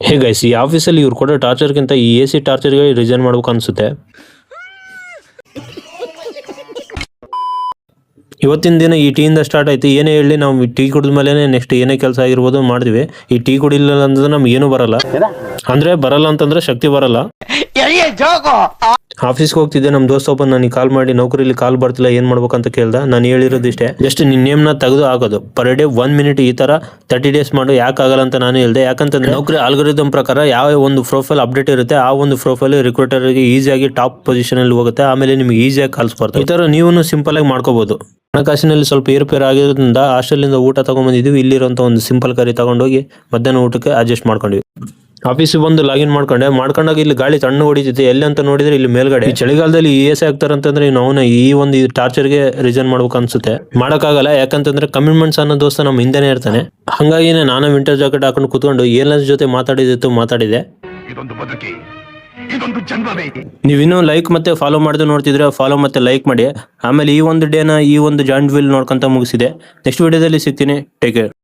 Hey guys, ಈ ಆಫೀಸಲ್ಲಿ ಇವ್ರು ಕೊಡೋ ಟಾರ್ಚರ್ಗಿಂತ ಈ AC ಟಾರ್ಚರ್ಗೆ ರಿಸೈನ್ ಮಾಡ್ಬೇಕು ಅನ್ಸುತ್ತೆ. ಇವತ್ತಿನ ದಿನ ಈ ಟೀಯಿಂದ ಸ್ಟಾರ್ಟ್ ಆಯ್ತು. ಏನೇ ಹೇಳಿ ನಾವು ಟೀ ಕುಡಿದ ಮೇಲೆ ನೆಕ್ಸ್ಟ್ ಏನೇ ಕೆಲಸ ಆಗಿರ್ಬೋದು ಮಾಡಿದ್ವಿ. ಈ ಟೀ ಕುಡಿಲಿಲ್ಲ ಅಂದ್ರೆ ನಮ್ಗೆ ಏನು ಬರಲ್ಲ. ಅಂದ್ರೆ ಬರಲ್ಲ ಅಂತಂದ್ರೆ ಶಕ್ತಿ ಬರಲ್ಲ. ಆಫೀಸ್ಗೆ ಹೋಗ್ತಿದ್ದೆ, ನಮ್ಮ ದೋಸ್ತ ಒಬ್ಬ ನನಗೆ ಕಾಲ್ ಮಾಡಿ ನೌಕರಿಲಿ ಕಾಲ್ ಬರ್ತಿಲ್ಲ ಏನ್ ಮಾಡ್ಬೇಕಂತ ಕೇಳ್ದ. ನಾನು ಹೇಳಿರೋದು ಇಷ್ಟೇ, ಜಸ್ಟ್ ನಿನ್ನ ನೇಮ್ನ ತೆಗೆದು ಆಗೋದು ಪರ್ ಡೇ 1 ಮಿನಿಟ್ ಈ ತರ 30 ಡೇಸ್ ಮಾಡು. ಯಾಕಾಗಲ್ಲ ಅಂತ ನಾನು ಹೇಳ್ದೆ. ಯಾಕಂತಂದ್ರೆ ನೌಕರಿ ಆಲ್ಗೋರಿದಮ್ ಪ್ರಕಾರ ಯಾವ ಒಂದು ಪ್ರೊಫೈಲ್ ಅಪ್ಡೇಟ್ ಇರುತ್ತೆ ಆ ಒಂದು ಪ್ರೊಫೈಲ್ ರಿಕ್ರೂಟರ್ಗೆ ಈಸಿಯಾಗಿ ಟಾಪ್ ಪೊಸಿಷನ್ ಅಲ್ಲಿ ಹೋಗುತ್ತೆ. ಆಮೇಲೆ ನಿಮ್ಗೆ ಈಸಿಯಾಗಿ ಕಾಲ್ಸ್ ಬರ್ತವೆ. ಈ ತರ ನೀವು ಸಿಂಪಲ್ ಆಗಿ ಮಾಡ್ಕೋಬಹುದು. ಹಣಕಾಸಿನಲ್ಲಿ ಸ್ವಲ್ಪ ಏರುಪೇರು ಆಗಿರೋದ್ರಿಂದ ಹಾಸ್ಟೆಲಿಂದ ಊಟ ತಗೊಂಡ್ಬಂದಿದ್ವಿ. ಇಲ್ಲಿರುವಂತ ಒಂದು ಸಿಂಪಲ್ ಕರಿ ತಗೊಂಡೋಗಿ ಮಧ್ಯಾಹ್ನ ಊಟಕ್ಕೆ ಅಡ್ಜಸ್ಟ್ ಮಾಡ್ಕೊಂಡ್ವಿ. ಆಫೀಸಿಗೆ ಬಂದು ಲಾಗಿನ್ ಮಾಡ್ಕೊಂಡಾಗ ಇಲ್ಲಿ ಗಾಳಿ ತಣ್ಣು ಹೊಡಿತೈತೆ. ಎಲ್ಲಿ ಅಂತ ನೋಡಿದ್ರೆ ಇಲ್ಲಿ ಮೇಲ್ಗಡೆ. ಚಳಿಗಾಲದಲ್ಲಿ AC ಆಗ್ತಾರಂತಂದ್ರೆ ಅವನ ಈ ಒಂದು ಟಾರ್ಚರ್ಗೆ ರಿಸೈನ್ ಮಾಡ್ಬೇಕು ಅನ್ಸುತ್ತೆ. ಮಾಡಕ್ಕಾಗಲ್ಲ, ಯಾಕಂತಂದ್ರೆ ಕಮಿಟ್ಮೆಂಟ್ಸ್ ಅನ್ನೋ ದೋಸ್ತ ನಮ್ಮ ಹಿಂದೆನೇ ಇರ್ತಾನೆ. ಹಂಗಾಗಿನೇ ನಾನು ವಿಂಟರ್ ಜಾಕೆಟ್ ಹಾಕೊಂಡು ಕುತ್ಕೊಂಡು ಏಲನ್ಸ್ ಜೊತೆ ಮಾತಾಡಿದೆ. ನೀವಿನ್ನೂ ಲೈಕ್ ಮತ್ತೆ ಫಾಲೋ ಮಾಡಿದ್ರೆ ನೋಡ್ತಿದ್ರೆ ಫಾಲೋ ಮತ್ತೆ ಲೈಕ್ ಮಾಡಿ. ಆಮೇಲೆ ಈ ಒಂದು ಡೇನ ಈ ಒಂದು ಜಾಯಿಂಟ್ ವೀಲ್ ನೋಡ್ಕೊಂತ ಮುಗಿಸಿದೆ. ನೆಕ್ಸ್ಟ್ ವಿಡಿಯೋದಲ್ಲಿ ಸಿಗ್ತೀನಿ. Take care.